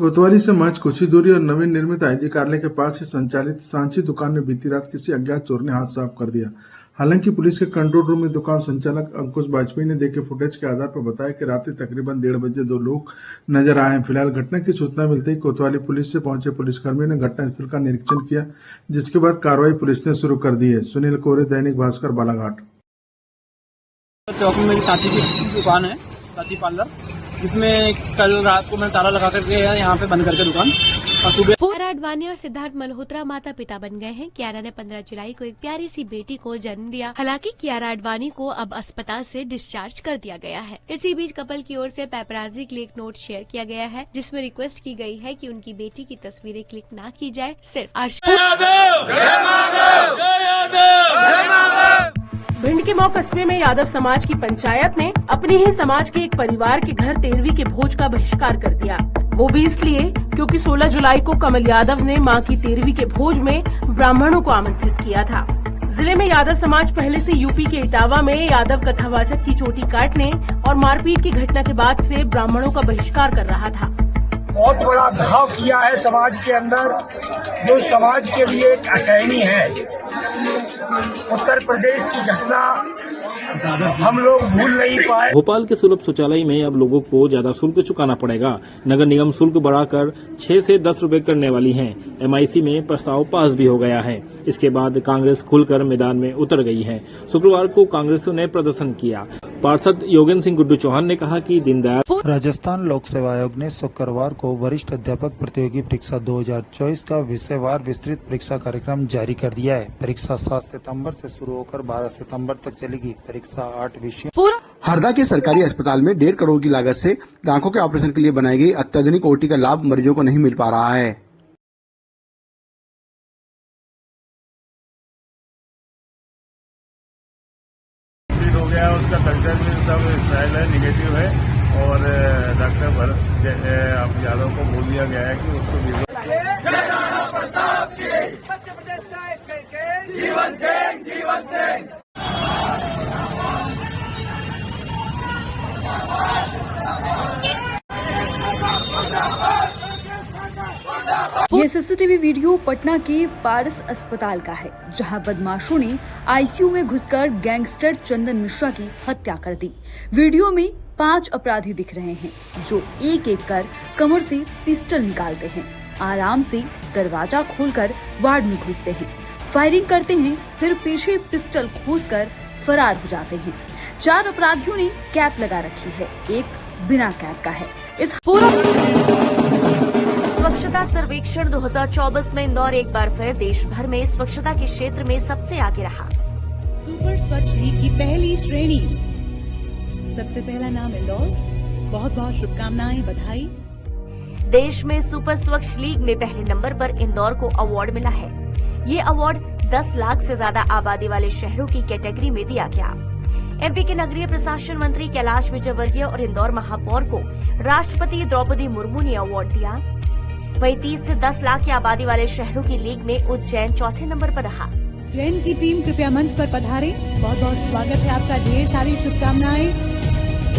कोतवाली से महज कुछ ही दूरी और नवीन निर्मित आईजी कार्यालय के पास ही संचालित सांची दुकान में बीती रात किसी अज्ञात चोर ने हाथ साफ कर दिया। हालांकि पुलिस के कंट्रोल रूम में दुकान संचालक अंकुश वाजपेयी ने देखे फुटेज के आधार पर बताया कि रात्रि तकरीबन 1:30 बजे 2 लोग नजर आए हैं। फिलहाल घटना की सूचना मिलते ही कोतवाली पुलिस से पहुंचे पुलिसकर्मियों ने घटनास्थल का निरीक्षण किया, जिसके बाद कार्रवाई पुलिस ने शुरू कर दी है। सुनील कोरे, दैनिक भास्कर, बालाघाट। चौक में मेरी चाची की दुकान है, चाची पार्लर, जिसमें कल रात को मैं ताला लगा करके यहाँ पे बंद करके दुकान और सुबह। कियारा आडवाणी और सिद्धार्थ मल्होत्रा माता पिता बन गए हैं। कियारा ने 15 जुलाई को एक प्यारी सी बेटी को जन्म दिया। हालांकि कियारा आडवाणी को अब अस्पताल से डिस्चार्ज कर दिया गया है। इसी बीच कपल की ओर से पैपराजी के लिए एक नोट शेयर किया गया है, जिसमें रिक्वेस्ट की गई है कि उनकी बेटी की तस्वीरें क्लिक न की जाए, सिर्फ भिंड के मऊ कस्बे में यादव समाज की पंचायत ने अपनी ही समाज के एक परिवार के घर 13वीं के भोज का बहिष्कार कर दिया। वो भी इसलिए क्योंकि 16 जुलाई को कमल यादव ने मां की 13वीं के भोज में ब्राह्मणों को आमंत्रित किया था। जिले में यादव समाज पहले से यूपी के इटावा में यादव कथावाचक की चोटी काटने और मारपीट की घटना के बाद से ब्राह्मणों का बहिष्कार कर रहा था। बहुत बड़ा घाव किया है समाज के अंदर, जो समाज के लिए एक असहनीय है। उत्तर प्रदेश की घटना हम लोग भूल नहीं पाए। भोपाल के सुलभ शौचालय में अब लोगों को ज्यादा शुल्क चुकाना पड़ेगा। नगर निगम शुल्क बढ़ाकर 6 से 10 रुपए करने वाली है। MIC में प्रस्ताव पास भी हो गया है। इसके बाद कांग्रेस खुलकर मैदान में उतर गई है। शुक्रवार को कांग्रेस ने प्रदर्शन किया। पार्षद योगेंद्र सिंह गुड्डू चौहान ने कहा कि दीनदयाल। राजस्थान लोक सेवा आयोग ने शुक्रवार को वरिष्ठ अध्यापक प्रतियोगी परीक्षा 2024 का विषयवार विस्तृत परीक्षा कार्यक्रम जारी कर दिया है। परीक्षा 7 सितंबर से शुरू होकर 12 सितंबर तक चलेगी। परीक्षा 8 विषयों। हरदा के सरकारी अस्पताल में 1.5 करोड़ की लागत से आंखों के ऑपरेशन के लिए बनाई गई अत्याधुनिक OT का लाभ मरीजों को नहीं मिल पा रहा है। हो गया, उसका कल्चर भी सब स्टाइल है, निगेटिव है और डॉक्टर भरत यादव को बोल दिया गया है कि उसको जीवन सिंह। ये CCTV वीडियो पटना के पारस अस्पताल का है, जहां बदमाशों ने ICU में घुसकर गैंगस्टर चंदन मिश्रा की हत्या कर दी। वीडियो में 5 अपराधी दिख रहे हैं, जो एक एक कर कमर से पिस्टल निकालते हैं, आराम से दरवाजा खोलकर वार्ड में घुसते हैं, फायरिंग करते हैं, फिर पीछे पिस्टल खोसकर फरार हो जाते हैं। 4 अपराधियों ने कैप लगा रखी है, एक बिना कैप का है। इस पूरा स्वच्छता सर्वेक्षण 2024 में इंदौर एक बार फिर देश भर में स्वच्छता के क्षेत्र में सबसे आगे रहा। सुपर स्वच्छ लीग की पहली श्रेणी, सबसे पहला नाम इंदौर। बहुत बहुत शुभकामनाएं, बधाई। देश में सुपर स्वच्छ लीग में पहले नंबर पर इंदौर को अवार्ड मिला है। ये अवार्ड 10 लाख से ज्यादा आबादी वाले शहरों की कैटेगरी में दिया गया। MP के नगरीय प्रशासन मंत्री कैलाश विजयवर्गीय और इंदौर महापौर को राष्ट्रपति द्रौपदी मुर्मू ने अवार्ड दिया। वहीं 30 से 10 लाख की आबादी वाले शहरों की लीग में उज्जैन चौथे नंबर पर रहा। उज्जैन की टीम कृपया मंच पर पधारे। बहुत बहुत स्वागत है आपका, ढेर सारी शुभकामनाएं।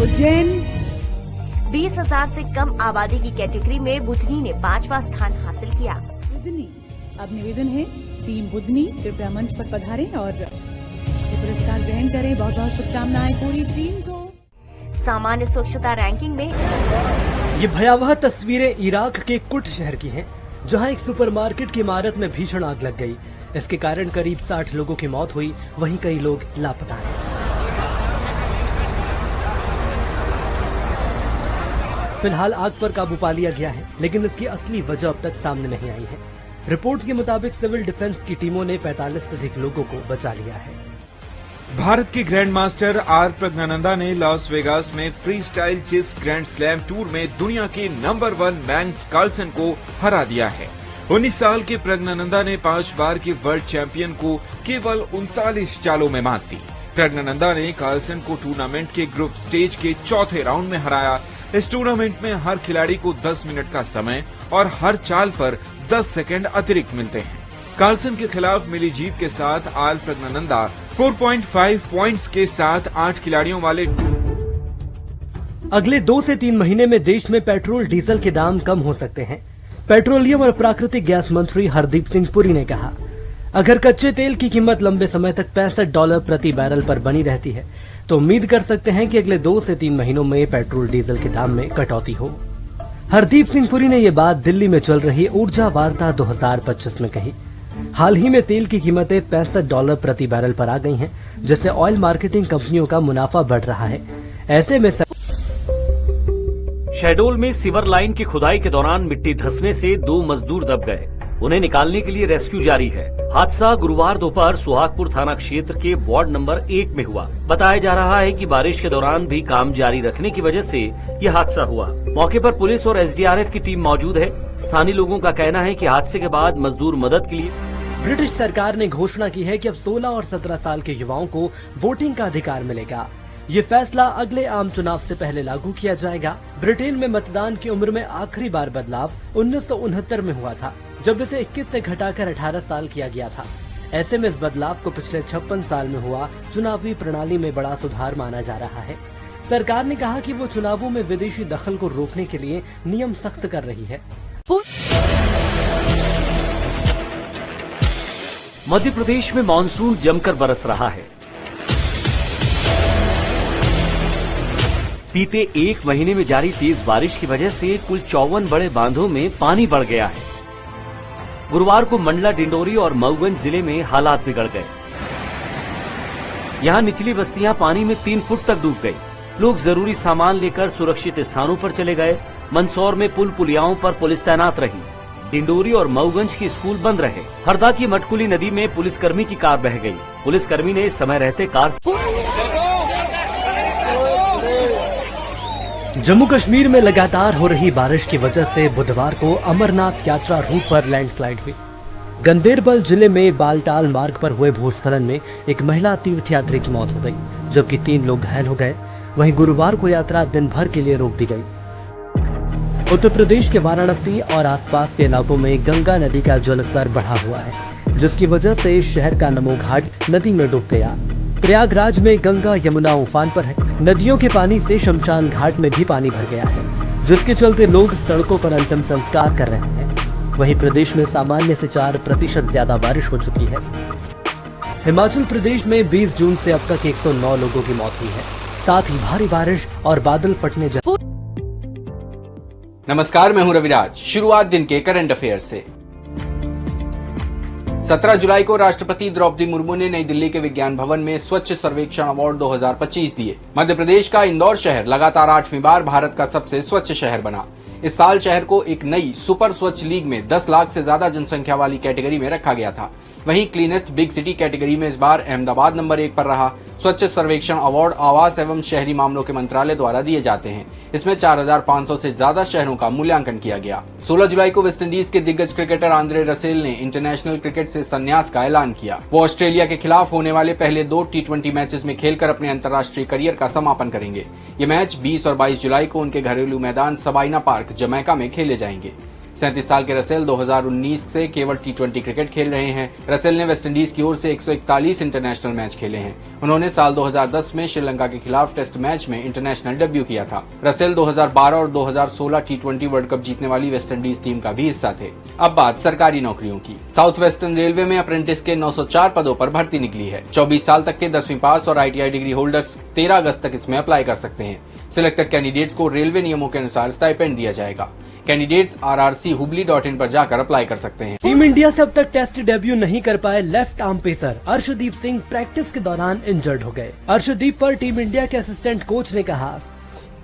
उज्जैन 20,000 से कम आबादी की कैटेगरी में बुधनी ने 5वां स्थान हासिल किया। बुधनी, अब निवेदन है टीम बुधनी कृपया मंच पर पधारें और पुरस्कार ग्रहण करें। बहुत बहुत शुभकामनाएं पूरी टीम को। सामान्य स्वच्छता रैंकिंग में ये भयावह तस्वीरें इराक के कुट शहर की हैं, जहां एक सुपरमार्केट की इमारत में भीषण आग लग गई। इसके कारण करीब 60 लोगों की मौत हुई, वहीं कई लोग लापता हैं। फिलहाल आग पर काबू पा लिया गया है, लेकिन इसकी असली वजह अब तक सामने नहीं आई है। रिपोर्ट्स के मुताबिक सिविल डिफेंस की टीमों ने 45 से अधिक लोगों को बचा लिया है। भारत के ग्रैंड मास्टर आर प्रज्ञानंदा ने लास वेगास में free style chess grand slam tour में दुनिया के नंबर 1 मैग्नस कार्लसन को हरा दिया है। 19 साल के प्रज्ञानंदा ने 5 बार के वर्ल्ड चैंपियन को केवल 39 चालों में मात दी। प्रज्ञानंदा ने कार्लसन को टूर्नामेंट के ग्रुप स्टेज के चौथे राउंड में हराया। इस टूर्नामेंट में हर खिलाड़ी को 10 मिनट का समय और हर चाल पर 10 सेकंड अतिरिक्त मिलते हैं। कार्लसन के खिलाफ मिली जीत के साथ आर प्रज्ञानंदा 4.5 पॉइंट्स के साथ 8 खिलाड़ियों वाले अगले 2 से 3 महीने में देश में पेट्रोल डीजल के दाम कम हो सकते हैं। पेट्रोलियम और प्राकृतिक गैस मंत्री हरदीप सिंह पुरी ने कहा, अगर कच्चे तेल की कीमत लंबे समय तक $65 प्रति बैरल पर बनी रहती है तो उम्मीद कर सकते हैं कि अगले 2 से 3 महीनों में पेट्रोल डीजल के दाम में कटौती हो। हरदीप सिंह पुरी ने ये बात दिल्ली में चल रही ऊर्जा वार्ता 2025 में कही। हाल ही में तेल की कीमतें $65 प्रति बैरल पर आ गई हैं, जिससे ऑयल मार्केटिंग कंपनियों का मुनाफा बढ़ रहा है। ऐसे में शहडोल में सीवर लाइन की खुदाई के दौरान मिट्टी धंसने से 2 मजदूर दब गए। उन्हें निकालने के लिए रेस्क्यू जारी है। हादसा गुरुवार दोपहर सुहागपुर थाना क्षेत्र के वार्ड नंबर 1 में हुआ। बताया जा रहा है कि बारिश के दौरान भी काम जारी रखने की वजह से यह हादसा हुआ। मौके पर पुलिस और एसडीआरएफ की टीम मौजूद है। स्थानीय लोगों का कहना है कि हादसे के बाद मजदूर मदद के लिए ब्रिटिश सरकार ने घोषणा की है कि अब 16 और 17 साल के युवाओं को वोटिंग का अधिकार मिलेगा। ये फैसला अगले आम चुनाव से पहले लागू किया जाएगा। ब्रिटेन में मतदान की उम्र में आखिरी बार बदलाव 1969 में हुआ था, जब इसे 21 से घटाकर 18 साल किया गया था। ऐसे में इस बदलाव को पिछले 56 साल में हुआ चुनावी प्रणाली में बड़ा सुधार माना जा रहा है। सरकार ने कहा कि वो चुनावों में विदेशी दखल को रोकने के लिए नियम सख्त कर रही है। मध्य प्रदेश में मानसून जमकर बरस रहा है। बीते 1 महीने में जारी तेज बारिश की वजह से कुल 54 बड़े बांधों में पानी बढ़ गया है। गुरुवार को मंडला, डिंडोरी और मऊगंज जिले में हालात बिगड़ गए। यहां निचली बस्तियां पानी में 3 फुट तक डूब गई। लोग जरूरी सामान लेकर सुरक्षित स्थानों पर चले गए। मंदसौर में पुल पुलियाओं पर पुलिस तैनात रही। डिंडोरी और मऊगंज के स्कूल बंद रहे। हरदा की मटकुली नदी में पुलिसकर्मी की कार बह गई। पुलिसकर्मी ने समय रहते कार जम्मू कश्मीर में लगातार हो रही बारिश की वजह से बुधवार को अमरनाथ यात्रा रूट पर लैंडस्लाइड हुई। गंदेरबल जिले में बालटाल मार्ग पर हुए भूस्खलन में एक महिला तीर्थयात्री की मौत हो गई, जबकि 3 लोग घायल हो गए। वहीं गुरुवार को यात्रा दिन भर के लिए रोक दी गई। उत्तर प्रदेश के वाराणसी और आसपास के इलाकों में गंगा नदी का जलस्तर बढ़ा हुआ है, जिसकी वजह से शहर का नमो घाट नदी में डूब गया। प्रयागराज में गंगा यमुना उफान पर है। नदियों के पानी से शमशान घाट में भी पानी भर गया है, जिसके चलते लोग सड़कों पर अंतिम संस्कार कर रहे हैं। वहीं प्रदेश में सामान्य से 4% ज्यादा बारिश हो चुकी है। हिमाचल प्रदेश में 20 जून से अब तक 109 लोगों की मौत हुई है। साथ ही भारी बारिश और बादल फटने नमस्कार, मैं हूं रविराज। शुरुआत दिन के करंट अफेयर से। 17 जुलाई को राष्ट्रपति द्रौपदी मुर्मू ने नई दिल्ली के विज्ञान भवन में स्वच्छ सर्वेक्षण अवार्ड 2025 दिए। मध्य प्रदेश का इंदौर शहर लगातार 8वीं बार भारत का सबसे स्वच्छ शहर बना। इस साल शहर को एक नई सुपर स्वच्छ लीग में 10 लाख से ज्यादा जनसंख्या वाली कैटेगरी में रखा गया था। वहीं क्लीनेस्ट बिग सिटी कैटेगरी में इस बार अहमदाबाद नंबर 1 पर रहा। स्वच्छ सर्वेक्षण अवार्ड आवास एवं शहरी मामलों के मंत्रालय द्वारा दिए जाते हैं। इसमें 4500 से ज्यादा शहरों का मूल्यांकन किया गया। 16 जुलाई को वेस्टइंडीज के दिग्गज क्रिकेटर आंद्रे रसेल ने इंटरनेशनल क्रिकेट से संन्यास का ऐलान किया। वो ऑस्ट्रेलिया के खिलाफ होने वाले पहले 2 T20 मैचेस में खेलकर अपने अंतर्राष्ट्रीय करियर का समापन करेंगे। ये मैच 20 और 22 जुलाई को उनके घरेलू मैदान सबाइना पार्क जमैका में खेले जाएंगे। 37 साल के रसेल 2019 से केवल T20 क्रिकेट खेल रहे हैं। रसेल ने वेस्टइंडीज की ओर से 141 इंटरनेशनल मैच खेले हैं। उन्होंने साल 2010 में श्रीलंका के खिलाफ टेस्ट मैच में इंटरनेशनल डेब्यू किया था। रसेल 2012 और 2016 T20 वर्ल्ड कप जीतने वाली वेस्टइंडीज टीम का भी हिस्सा थे। अब बात सरकारी नौकरियों की। साउथ वेस्टर्न रेलवे में अप्रेंटिस के 904 पदों पर भर्ती निकली है। 24 साल तक के 10वीं पास और ITI डिग्री होल्डर्स 13 अगस्त तक इसमें अप्लाई कर सकते हैं। सिलेक्टेड कैंडिडेट्स को रेलवे नियमों के अनुसार स्टाइपेंड दिया जाएगा। कैंडिडेट्स rrchubli.in पर जाकर अप्लाई कर सकते हैं। टीम इंडिया से अब तक टेस्ट डेब्यू नहीं कर पाए left arm pacer Arshdeep Singh practice के दौरान इंजर्ड हो गए। अर्शदीप पर टीम इंडिया के असिस्टेंट कोच ने कहा,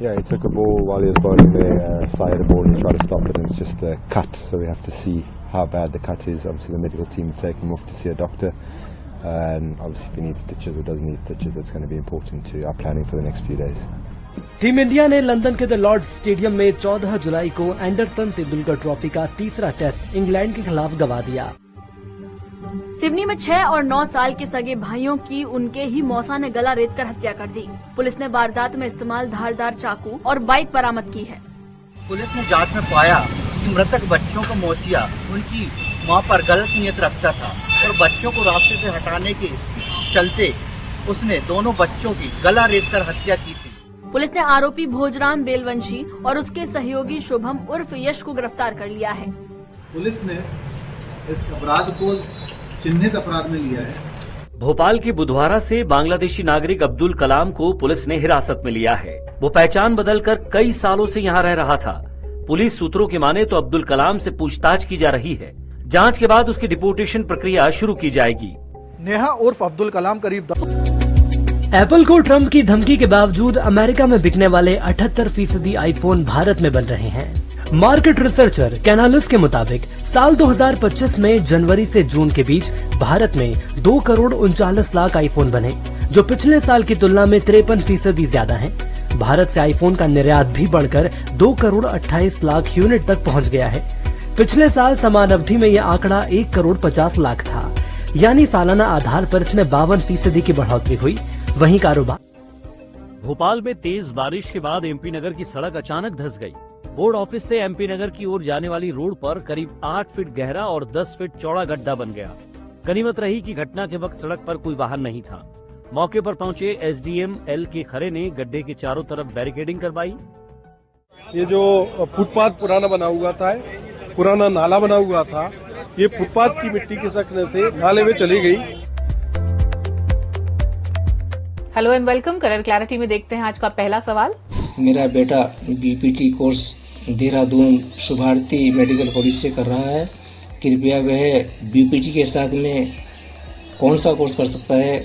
Yeah, he took a ball while he was bowling there, side of the ball and tried to stop it, and it's just a cut, so we have to see how bad the cut is. Obviously the medical team will take him off to see a doctor, and obviously if he needs stitches or doesn't need stitches, that's going to be important to our planning for the next few days. Team India ने London के the Lord's stadium में 14 जुलाई को Anderson Tendulkar trophy का तीसरा test England के खिलाफ गंवा दिया। सिवनी में 6 और 9 साल के सगे भाइयों की उनके ही मौसा ने गला रेत कर हत्या कर दी। पुलिस ने वारदात में इस्तेमाल धारदार चाकू और बाइक बरामद की है। पुलिस ने जांच में पाया कि मृतक बच्चों का मौसिया उनकी मां पर गलत नियत रखता था और बच्चों को रास्ते से हटाने के चलते उसने दोनों बच्चों की गला रेत कर हत्या की थी। पुलिस ने आरोपी भोजराम बेलवंशी और उसके सहयोगी शुभम उर्फ यश को गिरफ्तार कर लिया है। पुलिस ने इस अपराध को चिन्हित अपराध में लिया है। भोपाल के बुधवारा से बांग्लादेशी नागरिक अब्दुल कलाम को पुलिस ने हिरासत में लिया है। वो पहचान बदलकर कई सालों से यहाँ रह रहा था। पुलिस सूत्रों की माने तो अब्दुल कलाम से पूछताछ की जा रही है। जांच के बाद उसकी डिपोर्टेशन प्रक्रिया शुरू की जाएगी। नेहा उर्फ अब्दुल कलाम करीब एप्पल को ट्रंप की धमकी के बावजूद अमेरिका में बिकने वाले 78% आईफोन भारत में बन रहे हैं। मार्केट रिसर्चर कैनालिस के मुताबिक साल 2025 में जनवरी से जून के बीच भारत में 2 करोड़ 39 लाख आईफोन बने, जो पिछले साल की तुलना में 53% ज्यादा है। भारत से आईफोन का निर्यात भी बढ़कर 2 करोड़ 28 लाख यूनिट तक पहुंच गया है। पिछले साल समान अवधि में यह आंकड़ा 1 करोड़ 50 लाख था, यानी सालाना आधार पर इसमें 52% की बढ़ोतरी हुई। वहीं कारोबार। भोपाल में तेज बारिश के बाद एमपी नगर की सड़क अचानक धंस गई। बोर्ड ऑफिस से एमपी नगर की ओर जाने वाली रोड पर करीब 8 फीट गहरा और 10 फीट चौड़ा गड्ढा बन गया। गनीमत रही कि घटना के वक्त सड़क पर कोई वाहन नहीं था। मौके पर पहुंचे एसडीएम एल के खरे ने गड्ढे के चारों तरफ बैरिकेडिंग करवाई। ये जो फुटपाथ पुराना बना हुआ था, पुराना नाला बना हुआ था, ये फुटपाथ की मिट्टी खिसकने से नाले में चली गई। Hello and welcome. Colour clarity में देखते हैं आज का पहला सवाल। मेरा बेटा BPT course Dehradun Subharti medical college से कर रहा है। कृपया वह बीपीटी के साथ में कौन सा कोर्स कर सकता है?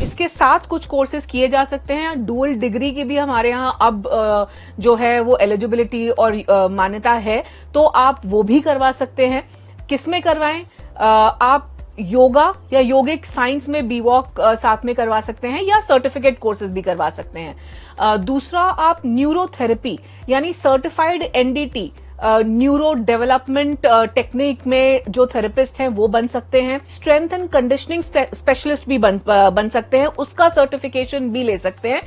इसके साथ कुछ कोर्सेज किए जा सकते हैं। डुअल डिग्री की भी हमारे यहाँ अब जो है वो एलिजिबिलिटी और मान्यता है, तो आप वो भी करवा सकते हैं। किसमें करवाएं? आप योगा या योगिक साइंस में बीवॉक साथ में करवा सकते हैं या सर्टिफिकेट कोर्सेज भी करवा सकते हैं। दूसरा, आप न्यूरोथेरेपी यानी certified NDT neuro development technique में जो थेरेपिस्ट हैं वो बन सकते हैं। स्ट्रेंथ एंड कंडीशनिंग स्पेशलिस्ट भी बन सकते हैं, उसका सर्टिफिकेशन भी ले सकते हैं।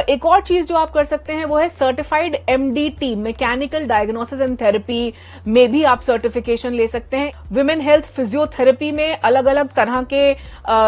एक और चीज जो आप कर सकते हैं वो है certified MDT mechanical diagnosis and therapy में भी आप सर्टिफिकेशन ले सकते हैं। विमेन हेल्थ फिजियोथेरेपी में अलग अलग तरह के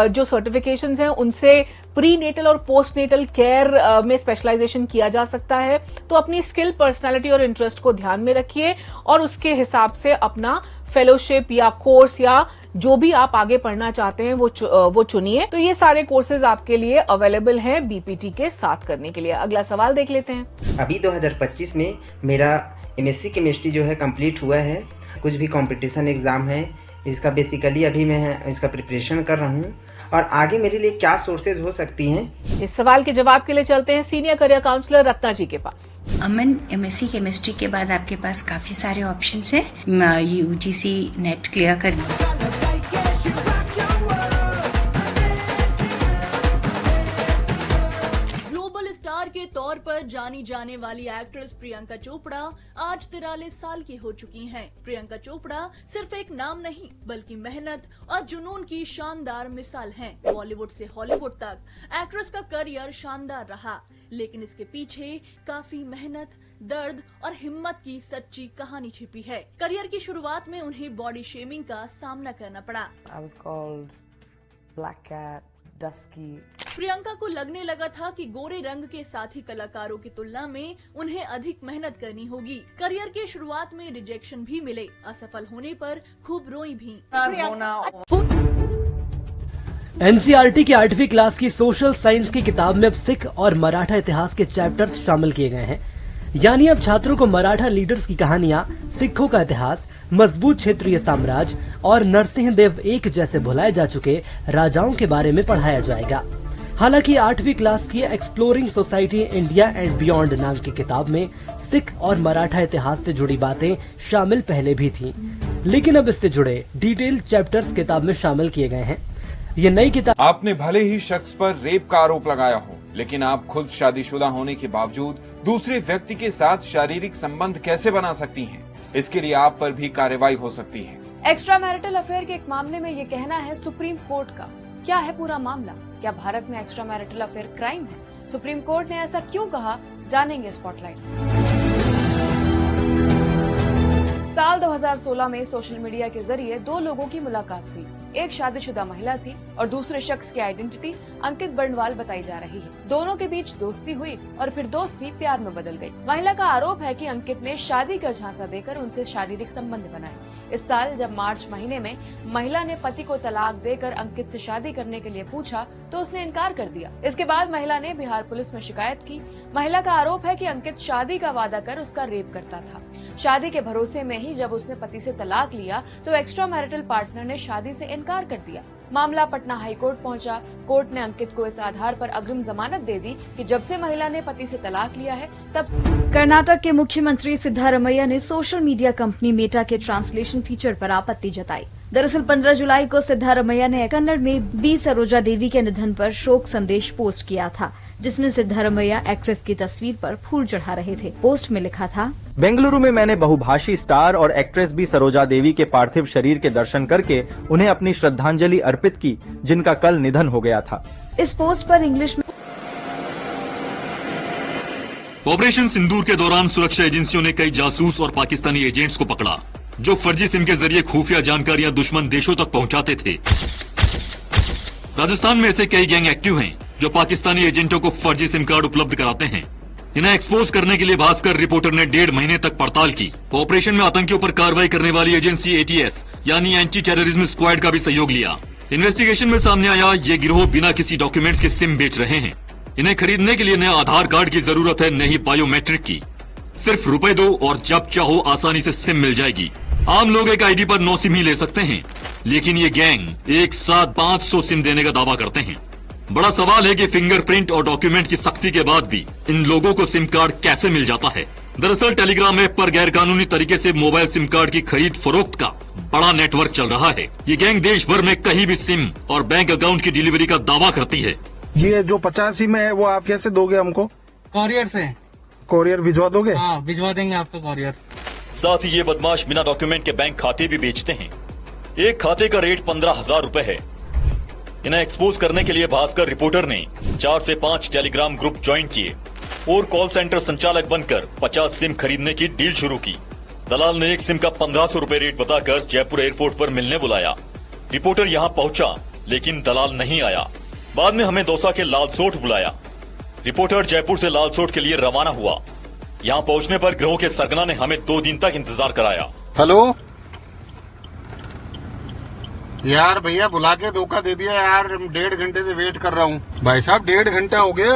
जो सर्टिफिकेशन हैं उनसे प्री नेटल और पोस्ट नेटल केयर में स्पेशलाइजेशन किया जा सकता है। तो अपनी स्किल, पर्सनालिटी और इंटरेस्ट को ध्यान में रखिए और उसके हिसाब से अपना फेलोशिप या कोर्स या जो भी आप आगे पढ़ना चाहते हैं वो चुनिए। तो ये सारे कोर्सेज आपके लिए अवेलेबल हैं बीपीटी के साथ करने के लिए। अगला सवाल देख लेते हैं। अभी 2025 में मेरा एमएससी केमिस्ट्री जो है कंप्लीट हुआ है। कुछ भी कंपटीशन एग्जाम है, इसका बेसिकली अभी मैं इसका प्रिपरेशन कर रहा हूँ और आगे मेरे लिए क्या सोर्सेज हो सकती हैं? इस सवाल के जवाब के लिए चलते हैं सीनियर करियर काउंसलर रत्ना जी के पास। अमन, एमएससी केमिस्ट्री के बाद आपके पास काफी सारे ऑप्शंस हैं। यूजीसी नेट क्लियर करना। स्टार के तौर पर जानी जाने वाली एक्ट्रेस प्रियंका चोपड़ा आज 43 साल की हो चुकी हैं। प्रियंका चोपड़ा सिर्फ एक नाम नहीं बल्कि मेहनत और जुनून की शानदार मिसाल हैं। बॉलीवुड से हॉलीवुड तक एक्ट्रेस का करियर शानदार रहा, लेकिन इसके पीछे काफी मेहनत, दर्द और हिम्मत की सच्ची कहानी छिपी है। करियर की शुरुआत में उन्हें बॉडी शेमिंग का सामना करना पड़ा। I was called black cat, dusky. Priyanka को लगने लगा था कि गोरे रंग के साथी कलाकारों की तुलना में उन्हें अधिक मेहनत करनी होगी। करियर के शुरुआत में रिजेक्शन भी मिले, असफल होने पर खूब रोई भी। एनसीईआरटी की 8वीं क्लास की सोशल साइंस की किताब में अब सिख और मराठा इतिहास के चैप्टर्स शामिल किए गए हैं। यानी अब छात्रों को मराठा लीडर्स की कहानियां, सिखों का इतिहास, मजबूत क्षेत्रीय साम्राज्य और नरसिंह देव एक जैसे भुलाए जा चुके राजाओं के बारे में पढ़ाया जाएगा। हालांकि 8वीं क्लास की exploring society India and beyond नाम की किताब में सिख और मराठा इतिहास से जुड़ी बातें शामिल पहले भी थीं, लेकिन अब इससे जुड़े डिटेल चैप्टर्स किताब में शामिल किए गए हैं। ये नई किताब। आपने भले ही शख्स पर रेप का आरोप लगाया हो, लेकिन आप खुद शादीशुदा होने के बावजूद दूसरे व्यक्ति के साथ शारीरिक संबंध कैसे बना सकती हैं? इसके लिए आप पर भी कार्रवाई हो सकती है। एक्स्ट्रा मैरिटल अफेयर के एक मामले में ये कहना है सुप्रीम कोर्ट का। क्या है पूरा मामला? क्या भारत में एक्स्ट्रा मैरिटल अफेयर क्राइम है? सुप्रीम कोर्ट ने ऐसा क्यों कहा, जानेंगे स्पॉटलाइट। साल 2016 में सोशल मीडिया के जरिए 2 लोगों की मुलाकात हुई। एक शादीशुदा महिला थी और दूसरे शख्स की आइडेंटिटी अंकित बर्णवाल बताई जा रही है। दोनों के बीच दोस्ती हुई और फिर दोस्ती प्यार में बदल गई। महिला का आरोप है कि अंकित ने शादी का झांसा देकर उनसे शारीरिक संबंध बनाए। इस साल जब मार्च महीने में महिला ने पति को तलाक देकर अंकित से शादी करने के लिए पूछा तो उसने इनकार कर दिया। इसके बाद महिला ने बिहार पुलिस में शिकायत की। महिला का आरोप है कि अंकित शादी का वादा कर उसका रेप करता था। शादी के भरोसे में ही जब उसने पति से तलाक लिया तो एक्स्ट्रा मैरिटल पार्टनर ने शादी से इनकार कर दिया। मामला पटना हाई कोर्ट पहुंचा। कोर्ट ने अंकित को इस आधार पर अग्रिम जमानत दे दी कि जब से महिला ने पति से तलाक लिया है तब। कर्नाटक के मुख्यमंत्री सिद्धारमैया ने सोशल मीडिया कंपनी मेटा के ट्रांसलेशन फीचर पर आपत्ति जताई। दरअसल 15 जुलाई को सिद्धारमैया ने कन्नड़ में बी सरोजा देवी के निधन पर शोक संदेश पोस्ट किया था, जिसमें सिद्धारमैया एक्ट्रेस की तस्वीर पर फूल चढ़ा रहे थे। पोस्ट में लिखा था, बेंगलुरु में मैंने बहुभाषी स्टार और एक्ट्रेस बी सरोजा देवी के पार्थिव शरीर के दर्शन करके उन्हें अपनी श्रद्धांजलि अर्पित की, जिनका कल निधन हो गया था। इस पोस्ट पर इंग्लिश में ऑपरेशन सिंदूर के दौरान सुरक्षा एजेंसियों ने कई जासूस और पाकिस्तानी एजेंट्स को पकड़ा जो फर्जी सिम के जरिए खुफिया जानकारियां दुश्मन देशों तक पहुंचाते थे। राजस्थान में ऐसे कई गैंग एक्टिव हैं जो पाकिस्तानी एजेंटों को फर्जी सिम कार्ड उपलब्ध कराते हैं। इन्हें एक्सपोज करने के लिए भास्कर रिपोर्टर ने 1.5 महीने तक पड़ताल की। ऑपरेशन में आतंकियों पर कार्रवाई करने वाली एजेंसी एटीएस यानी एंटी टेररिज्म स्क्वाड का भी सहयोग लिया। इन्वेस्टिगेशन में सामने आया ये गिरोह बिना किसी डॉक्यूमेंट्स के सिम बेच रहे हैं। इन्हें खरीदने के लिए न आधार कार्ड की जरूरत है, न ही बायोमेट्रिक की। सिर्फ रुपए दो और जब चाहो आसानी से सिम मिल जाएगी। आम लोग एक आईडी पर 9 सिम ही ले सकते हैं, लेकिन ये गैंग एक साथ 500 सिम देने का दावा करते हैं। बड़ा सवाल है कि फिंगरप्रिंट और डॉक्यूमेंट की सख्ती के बाद भी इन लोगों को सिम कार्ड कैसे मिल जाता है। दरअसल टेलीग्राम ऐप पर गैरकानूनी तरीके से मोबाइल सिम कार्ड की खरीद फरोख्त का बड़ा नेटवर्क चल रहा है। ये गैंग देश भर में कहीं भी सिम और बैंक अकाउंट की डिलीवरी का दावा करती है। ये जो 50 सिम है वो आप कैसे दोगे हमको? कॉरियर से। कॉरियर भिजवा दोगे? हाँ, भिजवा देंगे आपको कॉरियर। साथ ही ये बदमाश बिना डॉक्यूमेंट के बैंक खाते भी बेचते हैं। एक खाते का रेट 15,000 रुपए है। इन्हें एक्सपोज करने के लिए भास्कर रिपोर्टर ने 4 से 5 टेलीग्राम ग्रुप ज्वाइन किए और कॉल सेंटर संचालक बनकर 50 सिम खरीदने की डील शुरू की। दलाल ने एक सिम का 1500 रुपए रेट बताकर जयपुर एयरपोर्ट पर मिलने बुलाया। रिपोर्टर यहाँ पहुंचा, लेकिन दलाल नहीं आया। बाद में हमें दौसा के लालसोट बुलाया। रिपोर्टर जयपुर से लालसोट के लिए रवाना हुआ। यहाँ पहुंचने पर गिरोह के सरगना ने हमें 2 दिन तक इंतजार कराया। हेलो यार, भैया बुला के धोखा दे दिया यार। 1.5 घंटे से वेट कर रहा हूँ। भाई साहब 1.5 घंटा हो गया।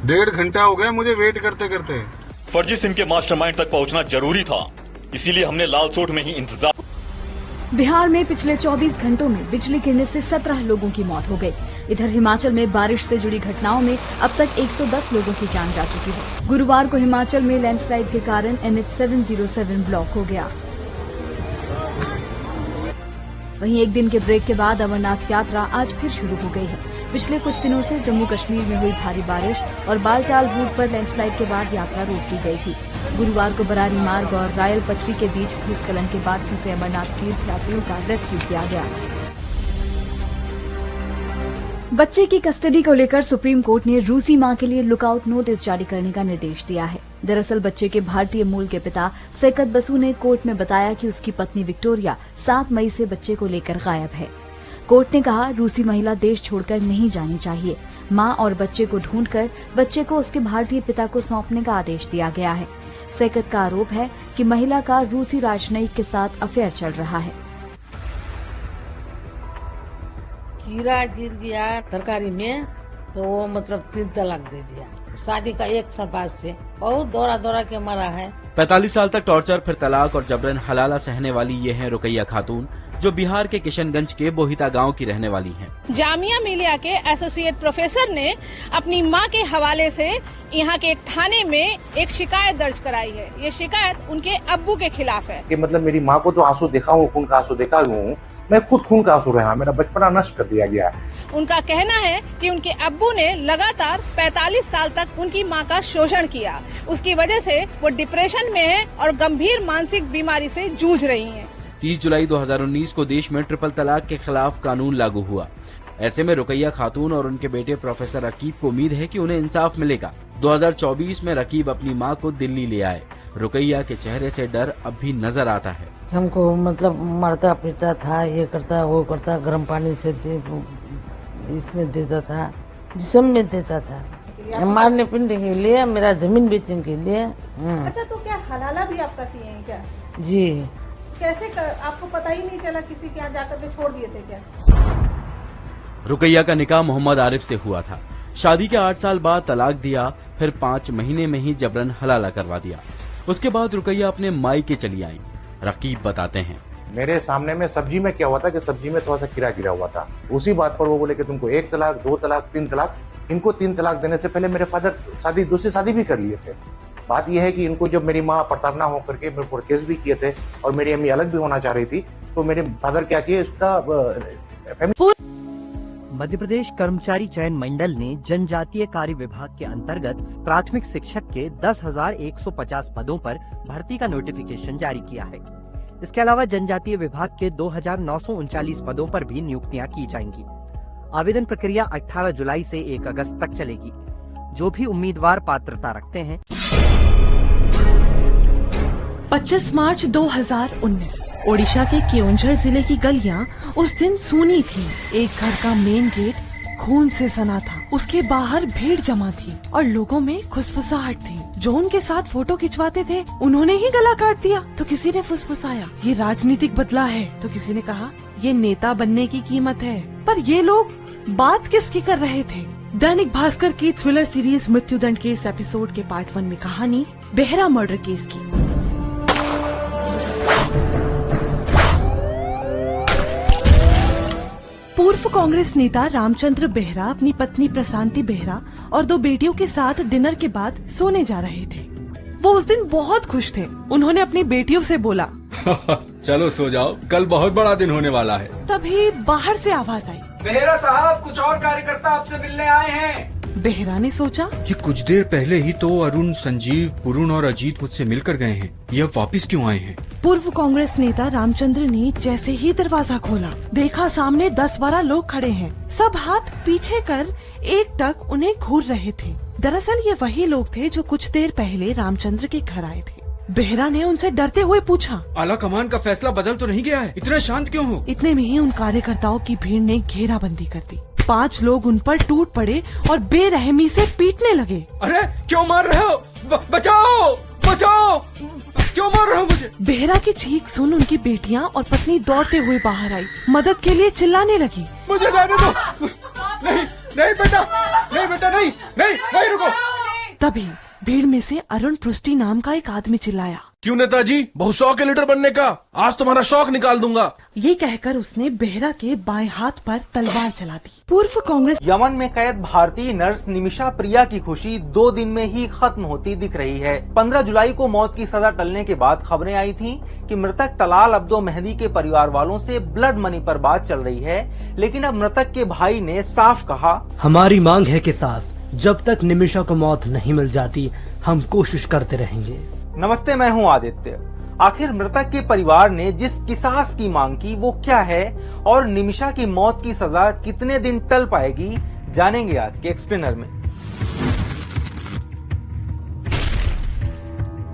1.5 घंटा हो गया मुझे वेट करते करते। फर्जी सिम के मास्टरमाइंड तक पहुंचना जरूरी था, इसीलिए हमने लालसोट में ही इंतजार। बिहार में पिछले 24 घंटों में बिजली गिरने से 17 लोगों की मौत हो गई। इधर हिमाचल में बारिश से जुड़ी घटनाओं में अब तक 110 लोगों की जान जा चुकी है। गुरुवार को हिमाचल में लैंडस्लाइड के कारण NH 707 ब्लॉक हो गया। वहीं एक दिन के ब्रेक के बाद अमरनाथ यात्रा आज फिर शुरू हो गई है। पिछले कुछ दिनों से जम्मू कश्मीर में हुई भारी बारिश और बालटाल रूट पर लैंडस्लाइड के बाद यात्रा रोक दी गई थी। गुरुवार को बरारी मार्ग और रायल पथरी के बीच भूस्खलन के बाद फंसे अमरनाथ तीर्थ यात्रियों का रेस्क्यू किया गया। बच्चे की कस्टडी को लेकर सुप्रीम कोर्ट ने रूसी मां के लिए लुकआउट नोटिस जारी करने का निर्देश दिया है। दरअसल बच्चे के भारतीय मूल के पिता सैकत बसु ने कोर्ट में बताया कि उसकी पत्नी विक्टोरिया 7 मई से बच्चे को लेकर गायब है। कोर्ट ने कहा, रूसी महिला देश छोड़कर नहीं जानी चाहिए। मां और बच्चे को ढूंढकर बच्चे को उसके भारतीय पिता को सौंपने का आदेश दिया गया है। सैकत का आरोप है कि महिला का रूसी राजनयिक के साथ अफेयर चल रहा है। कीड़ा गिर गया तरकारी में तो वो मतलब 3 तलाक दे दिया। शादी का 1 साल बाद से बहुत दौरा के मरा है। 45 साल तक टॉर्चर फिर तलाक और जबरन हलाला सहने वाली ये हैं रुकैया खातून, जो बिहार के किशनगंज के बोहिता गांव की रहने वाली हैं। जामिया मिलिया के एसोसिएट प्रोफेसर ने अपनी मां के हवाले से यहाँ के एक थाने में एक शिकायत दर्ज कराई है। ये शिकायत उनके अब्बू के खिलाफ है कि मतलब मेरी माँ को तो आंसू देखा हूँ, खून का आंसू देखा हूँ, मैं खुद खून का आंसू रहा, मेरा बचपना नष्ट कर दिया गया। उनका कहना है कि उनके अब्बू ने लगातार 45 साल तक उनकी मां का शोषण किया। उसकी वजह से वो डिप्रेशन में है और गंभीर मानसिक बीमारी से जूझ रही हैं। 30 जुलाई 2019 को देश में ट्रिपल तलाक के खिलाफ कानून लागू हुआ। ऐसे में रुकैया खातून और उनके बेटे प्रोफेसर रकीब को उम्मीद है कि उन्हें इंसाफ मिलेगा। 2024 में रकीब अपनी मां को दिल्ली ले आए। रुकैया के चेहरे से डर अब भी नजर आता है। हमको मतलब मारता पीटा था, ये करता वो करता, गर्म पानी से इसमें देता था, जिस्म में देता था, मारने पीटने के लिए, मेरा जमीन बेचने के लिए। अच्छा, तो क्या हलाला भी आपका किए हैं क्या? जी। कैसे आपको पता ही नहीं चला, किसी के यहाँ जाकर के छोड़ दिए थे क्या? रुकैया का निकाह मोहम्मद आरिफ से हुआ था। शादी के 8 साल बाद तलाक दिया, फिर 5 महीने में ही जबरन हलाला करवा दिया। उसके बाद रुकैया अपने मायके चली आई। रकीब बताते हैं, मेरे सामने में सब्जी में क्या हुआ था कि सब्जी में थोड़ा सा कीड़ा गिरा हुआ था। उसी बात पर वो बोले कि तुमको 1 तलाक, 2 तलाक, 3 तलाक। इनको 3 तलाक देने से पहले मेरे फादर दूसरी शादी भी कर लिए थे। बात यह है कि इनको जब मेरी माँ प्रताड़ना होकर के मेरे पर केस भी किए थे और मेरी अम्मी अलग भी होना चाह रही थी, तो मेरे फादर क्या किए, इसका मध्य प्रदेश कर्मचारी चयन मंडल ने जनजातीय कार्य विभाग के अंतर्गत प्राथमिक शिक्षक के 10,150 पदों पर भर्ती का नोटिफिकेशन जारी किया है। इसके अलावा जनजातीय विभाग के 2,939 पदों पर भी नियुक्तियां की जाएंगी। आवेदन प्रक्रिया 18 जुलाई से 1 अगस्त तक चलेगी। जो भी उम्मीदवार पात्रता रखते हैं। 25 मार्च 2019 ओडिशा के केओंझर जिले की गलियां उस दिन सूनी थी। एक घर का मेन गेट खून से सना था, उसके बाहर भीड़ जमा थी और लोगों में खुसफुसाहट थी। जो उनके साथ फोटो खिंचवाते थे उन्होंने ही गला काट दिया, तो किसी ने फुसफुसाया ये राजनीतिक बदला है, तो किसी ने कहा ये नेता बनने की कीमत है। पर ये लोग बात किसकी कर रहे थे? दैनिक भास्कर की थ्रिलर सीरीज मृत्युदंड केस एपिसोड के पार्ट 1 में कहानी बेहरा मर्डर केस की। पूर्व कांग्रेस नेता रामचंद्र बेहरा अपनी पत्नी प्रशांति बेहरा और 2 बेटियों के साथ डिनर के बाद सोने जा रहे थे। वो उस दिन बहुत खुश थे। उन्होंने अपनी बेटियों से बोला चलो सो जाओ, कल बहुत बड़ा दिन होने वाला है। तभी बाहर से आवाज आई, बेहरा साहब, कुछ और कार्यकर्ता आपसे मिलने आए हैं। बेहरा ने सोचा ये कुछ देर पहले ही तो अरुण, संजीव, पुरुण और अजीत मुझसे मिलकर गए हैं, ये वापस क्यों आए हैं? पूर्व कांग्रेस नेता रामचंद्र ने जैसे ही दरवाजा खोला, देखा सामने 10-12 लोग खड़े हैं। सब हाथ पीछे कर एकटक उन्हें घूर रहे थे। दरअसल ये वही लोग थे जो कुछ देर पहले रामचंद्र के घर आए थे। बेहरा ने उनसे डरते हुए पूछा, आला कमान का फैसला बदल तो नहीं गया है? इतने शांत क्यों हो? इतने में ही उन कार्यकर्ताओं की भीड़ ने घेराबंदी कर दी। 5 लोग उन पर टूट पड़े और बेरहमी से पीटने लगे। अरे क्यों मार रहे हो? बचाओ बचाओ, क्यों मार रहे हो मुझे? बेहरा की चीख सुन उनकी बेटियां और पत्नी दौड़ते हुए बाहर आई, मदद के लिए चिल्लाने लगी। मुझे जाने दो। नहीं नहीं बेटा, नहीं बेटा, नहीं नहीं नहीं, रुको। तभी भीड़ में से अरुण पृष्टि नाम का एक आदमी चिल्लाया, क्यों नेताजी, बहुत शौक है लीडर बनने का, आज तुम्हारा शौक निकाल दूंगा। ये कहकर उसने बेहरा के बाएं हाथ पर तलवार चला दी। पूर्व कांग्रेस यमन में कैद भारतीय नर्स निमिषा प्रिया की खुशी 2 दिन में ही खत्म होती दिख रही है। 15 जुलाई को मौत की सजा टलने के बाद खबरें आई थीं कि मृतक तलाल अब्दो मेहदी के परिवार वालों से ब्लड मनी पर बात चल रही है, लेकिन अब मृतक के भाई ने साफ कहा, हमारी मांग है कि सास, जब तक निमिषा को मौत नहीं मिल जाती हम कोशिश करते रहेंगे। नमस्ते, मैं हूं आदित्य। आखिर मृतक के परिवार ने जिस किसास की मांग की वो क्या है और निमिषा की मौत की सजा कितने दिन टल पाएगी, जानेंगे आज के एक्सप्लेनर में।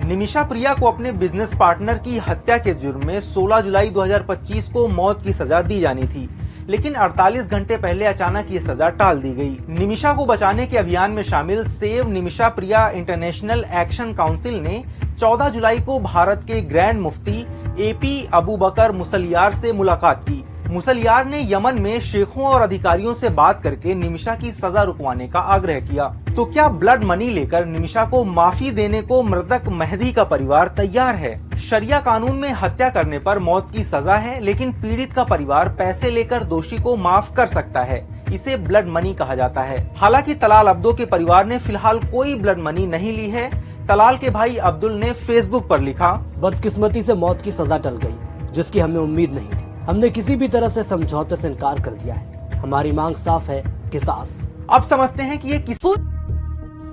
निमिषा प्रिया को अपने बिजनेस पार्टनर की हत्या के जुर्म में 16 जुलाई 2025 को मौत की सजा दी जानी थी, लेकिन 48 घंटे पहले अचानक ये सजा टाल दी गई। निमिषा को बचाने के अभियान में शामिल सेव निमिषा प्रिया इंटरनेशनल एक्शन काउंसिल ने 14 जुलाई को भारत के ग्रैंड मुफ्ती एपी अबू बकर मुसलियार से मुलाकात की। मुसलियार ने यमन में शेखों और अधिकारियों से बात करके निमिषा की सजा रुकवाने का आग्रह किया। तो क्या ब्लड मनी लेकर निमिषा को माफी देने को मृतक मेहदी का परिवार तैयार है? शरिया कानून में हत्या करने पर मौत की सजा है, लेकिन पीड़ित का परिवार पैसे लेकर दोषी को माफ कर सकता है। इसे ब्लड मनी कहा जाता है। हालांकि तलाल अब्दो के परिवार ने फिलहाल कोई ब्लड मनी नहीं ली है। तलाल के भाई अब्दुल ने फेसबुक पर लिखा, बदकिस्मती से मौत की सजा टल गई, जिसकी हमें उम्मीद नहीं थी। हमने किसी भी तरह से समझौते से इनकार कर दिया है। हमारी मांग साफ है, किसास। अब समझते हैं कि ये किस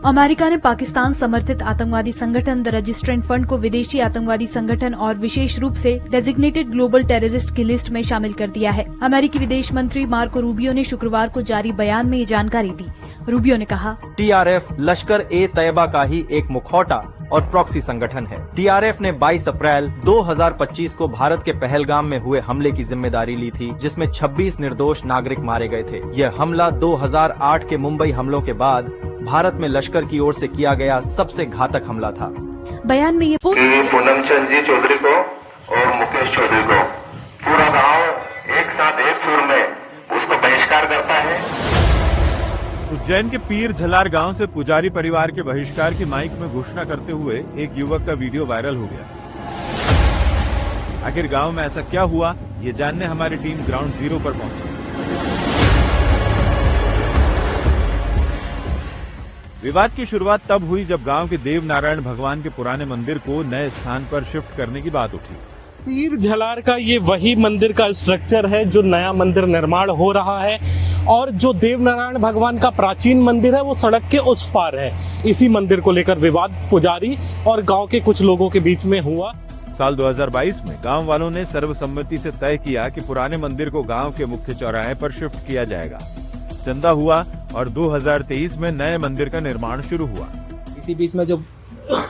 अमेरिका ने पाकिस्तान समर्थित आतंकवादी संगठन द रजिस्ट्रेंट फंड को विदेशी आतंकवादी संगठन और विशेष रूप से डेजिग्नेटेड ग्लोबल टेररिस्ट की लिस्ट में शामिल कर दिया है। अमेरिकी विदेश मंत्री मार्को रूबियो ने शुक्रवार को जारी बयान में ये जानकारी दी। रूबियो ने कहा, TRF लश्कर ए तैयबा का ही एक मुखौटा और प्रॉक्सी संगठन है। टीआरएफ ने 22 अप्रैल 2025 को भारत के पहलगाम में हुए हमले की जिम्मेदारी ली थी, जिसमें 26 निर्दोष नागरिक मारे गए थे। यह हमला 2008 के मुंबई हमलों के बाद भारत में लश्कर की ओर से किया गया सबसे घातक हमला था। बयान में ये पूनम चंद जी चौधरी को और मुकेश चौधरी को पूरा गांव एक साथ एक सुर में उसको बहिष्कार करता है। उज्जैन के पीर झलार गांव से पुजारी परिवार के बहिष्कार की माइक में घोषणा करते हुए एक युवक का वीडियो वायरल हो गया। आखिर गांव में ऐसा क्या हुआ, ये जानने हमारी टीम ग्राउंड जीरो पर पहुंची। विवाद की शुरुआत तब हुई जब गांव के देव नारायण भगवान के पुराने मंदिर को नए स्थान पर शिफ्ट करने की बात उठी। पीर झलार का ये वही मंदिर का स्ट्रक्चर है जो नया मंदिर निर्माण हो रहा है, और जो देव नारायण भगवान का प्राचीन मंदिर है वो सड़क के उस पार है। इसी मंदिर को लेकर विवाद पुजारी और गांव के कुछ लोगों के बीच में हुआ। साल 2022 में गांव वालों ने सर्वसम्मति से तय किया कि पुराने मंदिर को गांव के मुख्य चौराहे पर शिफ्ट किया जाएगा। चंदा हुआ और 2023 में नए मंदिर का निर्माण शुरू हुआ। इसी बीच में जो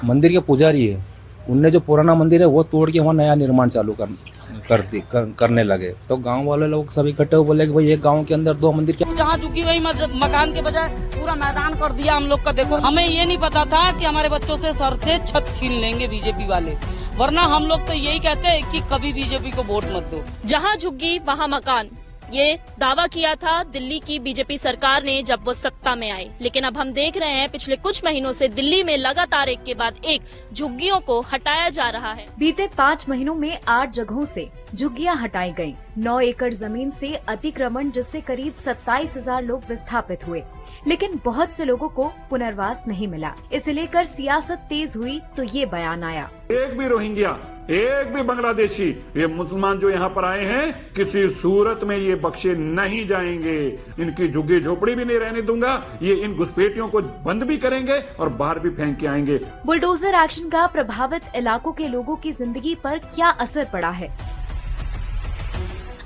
मंदिर के पुजारी है उनने जो पुराना मंदिर है वो तोड़ के वहाँ नया निर्माण चालू करने लगे, तो गांव वाले लोग सभी इकट्ठे बोले कि भाई एक गांव के अंदर दो मंदिर क्या। जहाँ झुकी हुई मकान के बजाय पूरा मैदान कर दिया हम लोग का। देखो, हमें ये नहीं पता था कि हमारे बच्चों से सर से छत छीन लेंगे बीजेपी वाले, वरना हम लोग तो यही कहते हैं कि कभी बीजेपी को वोट मत दो। जहाँ झुग्गी वहाँ मकान, ये दावा किया था दिल्ली की बीजेपी सरकार ने जब वो सत्ता में आई। लेकिन अब हम देख रहे हैं पिछले कुछ महीनों से दिल्ली में लगातार एक के बाद एक झुग्गियों को हटाया जा रहा है। बीते 5 महीनों में 8 जगहों से झुग्गियां हटाई गयी। 9 एकड़ जमीन से अतिक्रमण, जिससे करीब 27,000 लोग विस्थापित हुए, लेकिन बहुत से लोगों को पुनर्वास नहीं मिला। इसे लेकर सियासत तेज हुई तो ये बयान आया, एक भी रोहिंग्या, एक भी बांग्लादेशी, ये मुसलमान जो यहाँ पर आए हैं किसी सूरत में ये बख्शे नहीं जाएंगे। इनकी झुग्गी झोपड़ी भी नहीं रहने दूंगा। ये इन घुसपैठियों को बंद भी करेंगे और बाहर भी फेंक के आएंगे। बुलडोजर एक्शन का प्रभावित इलाकों के लोगों की जिंदगी पर क्या असर पड़ा है?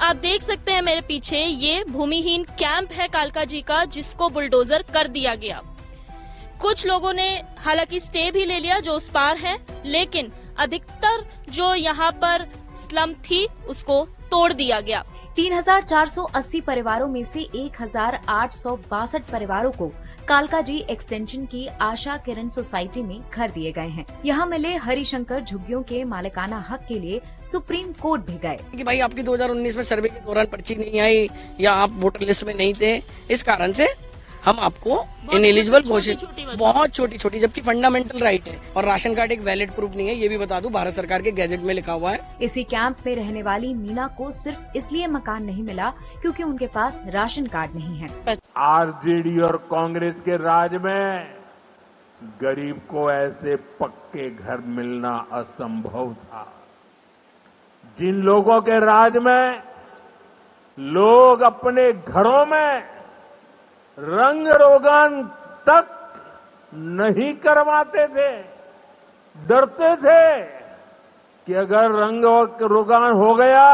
आप देख सकते हैं मेरे पीछे, ये भूमिहीन कैंप है कालका जी का, जिसको बुलडोजर कर दिया गया। कुछ लोगों ने हालांकि स्टे भी ले लिया जो उस पार है, लेकिन अधिकतर जो यहाँ पर स्लम थी उसको तोड़ दिया गया। 3,480 परिवारों में से 1,862 परिवारों को कालका जी एक्सटेंशन की आशा किरण सोसाइटी में घर दिए गए हैं। यहाँ मिले हरिशंकर झुग्गियों के मालिकाना हक के लिए सुप्रीम कोर्ट भी गए कि भाई आपकी 2019 में सर्वे के दौरान पर्ची नहीं आई या आप वोटर लिस्ट में नहीं थे, इस कारण से हम आपको इनएलिजिबल घोषित। बहुत छोटी छोटी, जबकि फंडामेंटल राइट है। और राशन कार्ड एक वैलिड प्रूफ नहीं है, ये भी बता दूं, भारत सरकार के गैजेट में लिखा हुआ है। इसी कैंप में रहने वाली मीना को सिर्फ इसलिए मकान नहीं मिला क्योंकि उनके पास राशन कार्ड नहीं है। आरजेडी और कांग्रेस के राज में गरीब को ऐसे पक्के घर मिलना असंभव था। जिन लोगों के राज में लोग अपने घरों में रंग रोगन तक नहीं करवाते थे, डरते थे कि अगर रंग रोगन हो गया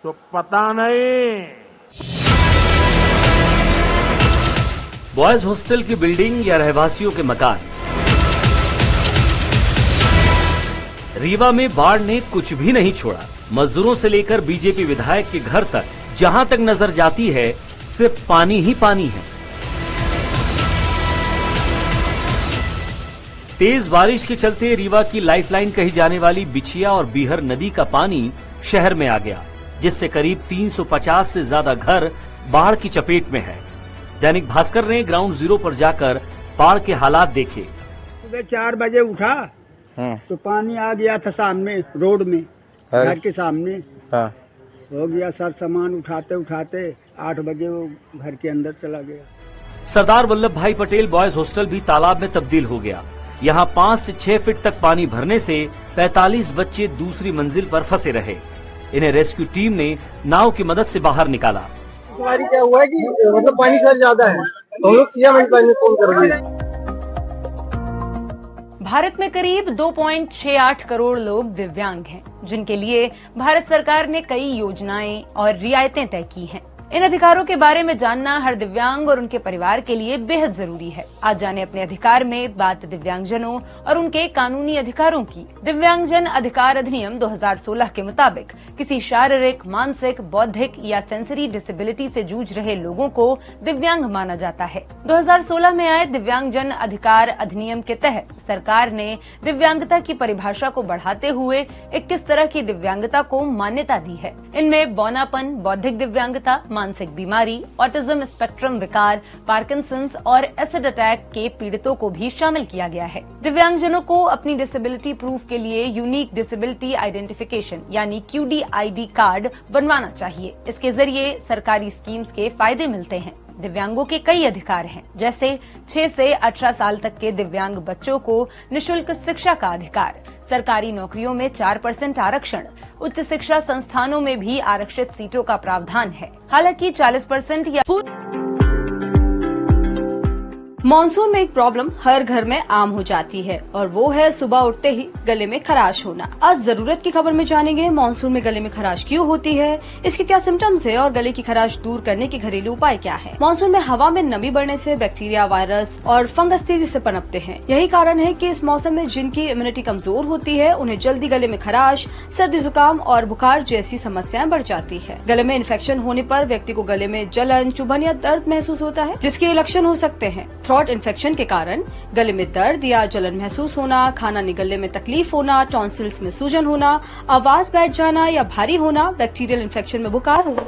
तो पता नहीं। बॉयज हॉस्टल की बिल्डिंग या रहवासियों के मकान। रीवा में बाढ़ ने कुछ भी नहीं छोड़ा। मजदूरों से लेकर बीजेपी विधायक के घर तक जहां तक नजर जाती है सिर्फ पानी ही पानी है। तेज बारिश के चलते रीवा की लाइफलाइन कही जाने वाली बिछिया और बीहर नदी का पानी शहर में आ गया, जिससे करीब 350 से ज्यादा घर बाढ़ की चपेट में है। दैनिक भास्कर ने ग्राउंड जीरो पर जाकर बाढ़ के हालात देखे। सुबह 4 बजे उठा तो पानी आ गया था सामने रोड में, घर के सामने हो गया। सर सामान उठाते उठाते 8 बजे वो घर के अंदर चला गया। सरदार वल्लभ भाई पटेल बॉयज हॉस्टल भी तालाब में तब्दील हो गया। यहाँ 5 से 6 फीट तक पानी भरने से 45 बच्चे दूसरी मंजिल पर फंसे रहे। इन्हें रेस्क्यू टीम ने नाव की मदद से बाहर निकाला। क्या हुआ है कि मतलब पानी सर ज्यादा है तो हम लोग सीएम में फोन कर दिए। भारत में करीब 2.68 करोड़ लोग दिव्यांग हैं, जिनके लिए भारत सरकार ने कई योजनाएं और रियायतें तय की हैं। इन अधिकारों के बारे में जानना हर दिव्यांग और उनके परिवार के लिए बेहद जरूरी है। आज जाने अपने अधिकार में, बात दिव्यांगजनों और उनके कानूनी अधिकारों की। दिव्यांगजन अधिकार अधिनियम 2016 के मुताबिक किसी शारीरिक, मानसिक, बौद्धिक या सेंसरी डिसेबिलिटी से जूझ रहे लोगों को दिव्यांग माना जाता है। 2016 में आए दिव्यांगजन अधिकार अधिनियम के तहत सरकार ने दिव्यांगता की परिभाषा को बढ़ाते हुए 21 तरह की दिव्यांगता को मान्यता दी है। इनमें बौनापन, बौद्धिक दिव्यांगता, मानसिक बीमारी, ऑटिज्म स्पेक्ट्रम विकार, पार्किंसंस और एसिड अटैक के पीड़ितों को भी शामिल किया गया है। दिव्यांगजनों को अपनी डिसेबिलिटी प्रूफ के लिए यूनिक डिसेबिलिटी आइडेंटिफिकेशन यानी QDID कार्ड बनवाना चाहिए। इसके जरिए सरकारी स्कीम्स के फायदे मिलते हैं। दिव्यांगों के कई अधिकार हैं, जैसे 6 से 18 साल तक के दिव्यांग बच्चों को निशुल्क शिक्षा का अधिकार, सरकारी नौकरियों में 4% आरक्षण, उच्च शिक्षा संस्थानों में भी आरक्षित सीटों का प्रावधान है। हालांकि 40% या मॉनसून में एक प्रॉब्लम हर घर में आम हो जाती है और वो है सुबह उठते ही गले में खराश होना। आज जरूरत की खबर में जानेंगे मॉनसून में गले में खराश क्यों होती है, इसके क्या सिम्टम्स है और गले की खराश दूर करने के घरेलू उपाय क्या है। मॉनसून में हवा में नमी बढ़ने से बैक्टीरिया, वायरस और फंगस तेजी से पनपते हैं। यही कारण है कि इस मौसम में जिनकी इम्यूनिटी कमजोर होती है उन्हें जल्दी गले में खराश, सर्दी, जुकाम और बुखार जैसी समस्याएं बढ़ जाती है। गले में इन्फेक्शन होने पर व्यक्ति को गले में जलन, चुभन या दर्द महसूस होता है, जिसके लक्षण हो सकते हैं थ्रोट इन्फेक्शन के कारण गले में दर्द या जलन महसूस होना, खाना निगलने में तकलीफ होना, टॉन्सिल्स में सूजन होना, आवाज बैठ जाना या भारी होना, बैक्टीरियल इन्फेक्शन में बुखार होना।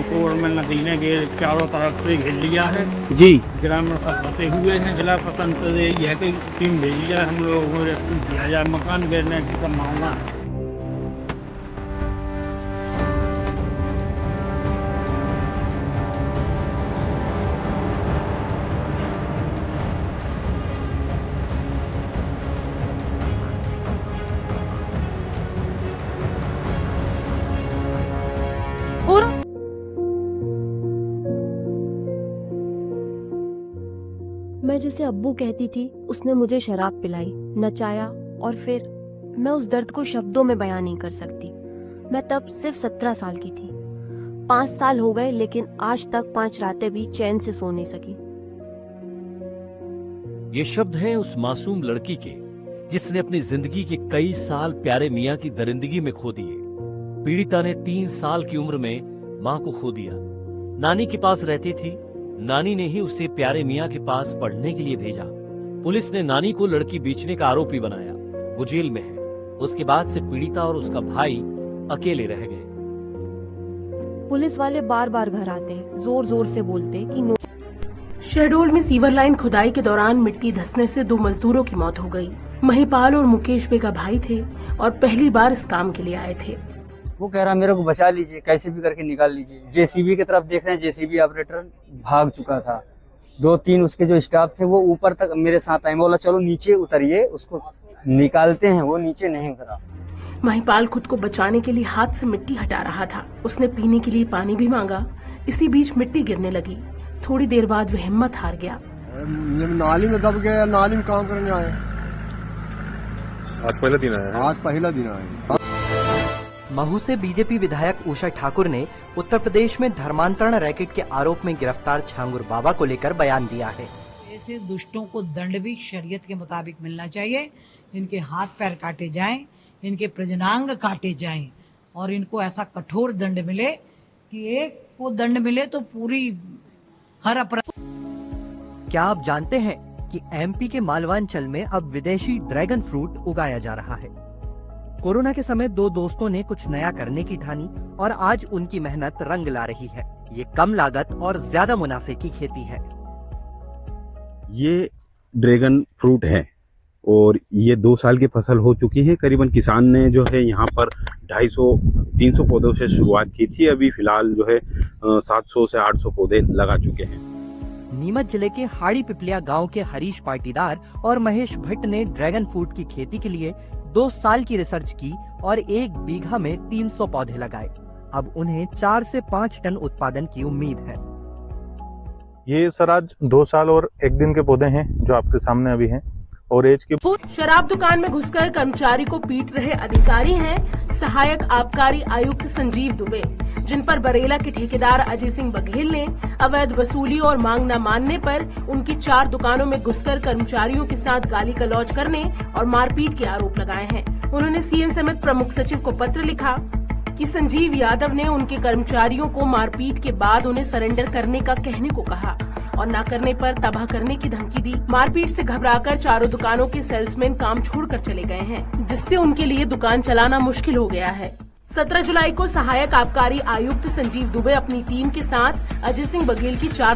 कोर में नदी ने चारों तरफ से घेर लिया है जी। ग्रामीण सब फंसे हुए हैं। जिला प्रशासन से यह कि टीम भेजी जाए, हम लोगों को रेस्क्यू किया जाए। मकान गिरने की संभावना है। मैं जिसे अब्बू कहती थी उसने मुझे शराब पिलाई, नचाया और फिर मैं उस दर्द को शब्दों में बयान नहीं कर सकती। मैं तब सिर्फ 17 साल की थी। 5 साल हो गए लेकिन आज तक 5 रातें भी चैन से सो नहीं सकी। ये शब्द हैं उस मासूम लड़की के जिसने अपनी जिंदगी के कई साल प्यारे मियाँ की दरिंदगी में खो दिए। पीड़िता ने 3 साल की उम्र में माँ को खो दिया। नानी के पास रहती थी। नानी ने ही उसे प्यारे मियाँ के पास पढ़ने के लिए भेजा। पुलिस ने नानी को लड़की बेचने का आरोपी बनाया। वो जेल में है। उसके बाद से पीड़िता और उसका भाई अकेले रह गए। पुलिस वाले बार बार घर आते, जोर जोर से बोलते कि शहडोल में सीवर लाइन खुदाई के दौरान मिट्टी धंसने से 2 मजदूरों की मौत हो गई। महिपाल और मुकेश बेगा भाई थे और पहली बार इस काम के लिए आए थे। वो कह रहा मेरे को बचा लीजिए, कैसे भी करके निकाल लीजिए। जेसीबी की तरफ देख रहे हैं, जेसीबी ऑपरेटर भाग चुका था। 2-3 उसके जो स्टाफ थे वो ऊपर तक मेरे साथ आए। बोला चलो नीचे उतरिए, उसको निकालते हैं। वो नीचे नहीं उतरा। महिपाल खुद को बचाने के लिए हाथ से मिट्टी हटा रहा था। उसने पीने के लिए पानी भी मांगा। इसी बीच मिट्टी गिरने लगी। थोड़ी देर बाद वह हिम्मत हार गया। नाली में दब गया, नाली में काम करने आए। आज पहला दिन आया। आज पहला दिन आया। महू से बीजेपी विधायक उषा ठाकुर ने उत्तर प्रदेश में धर्मांतरण रैकेट के आरोप में गिरफ्तार छांगुर बाबा को लेकर बयान दिया है। ऐसे दुष्टों को दंड भी शरीयत के मुताबिक मिलना चाहिए। इनके हाथ पैर काटे जाएं, इनके प्रजनांग काटे जाएं और इनको ऐसा कठोर दंड मिले कि एक को दंड मिले तो पूरी हर अपराध। क्या आप जानते हैं कि एमपी के मालवांचल में अब विदेशी ड्रैगन फ्रूट उगाया जा रहा है। कोरोना के समय 2 दोस्तों ने कुछ नया करने की ठानी और आज उनकी मेहनत रंग ला रही है। ये कम लागत और ज्यादा मुनाफे की खेती है। ये ड्रैगन फ्रूट है और ये 2 साल की फसल हो चुकी है। करीबन किसान ने जो है यहाँ पर 250-300 पौधों से शुरुआत की थी। अभी फिलहाल जो है 700 से 800 पौधे लगा चुके हैं। नीमच जिले के हाड़ी पिपलिया गांव के हरीश पाटीदार और महेश भट्ट ने ड्रैगन फ्रूट की खेती के लिए 2 साल की रिसर्च की और 1 बीघा में 300 पौधे लगाए। अब उन्हें 4 से 5 टन उत्पादन की उम्मीद है। ये सर आज 2 साल और 1 दिन के पौधे हैं जो आपके सामने अभी हैं और एज के। शराब दुकान में घुसकर कर्मचारी को पीट रहे अधिकारी हैं सहायक आबकारी आयुक्त संजीव दुबे, जिन पर बरेला के ठेकेदार अजय सिंह बघेल ने अवैध वसूली और मांग न मानने पर उनकी 4 दुकानों में घुसकर कर्मचारियों के साथ गाली गलौज करने और मारपीट के आरोप लगाए हैं। उन्होंने सीएम समेत प्रमुख सचिव को पत्र लिखा कि संजीव यादव ने उनके कर्मचारियों को मारपीट के बाद उन्हें सरेंडर करने का कहने को कहा और न करने पर तबाह करने की धमकी दी। मारपीट से घबराकर चारों दुकानों के सेल्समैन काम छोड़कर चले गए हैं, जिससे उनके लिए दुकान चलाना मुश्किल हो गया है। 17 जुलाई को सहायक आबकारी आयुक्त संजीव दुबे अपनी टीम के साथ अजय सिंह बघेल की 4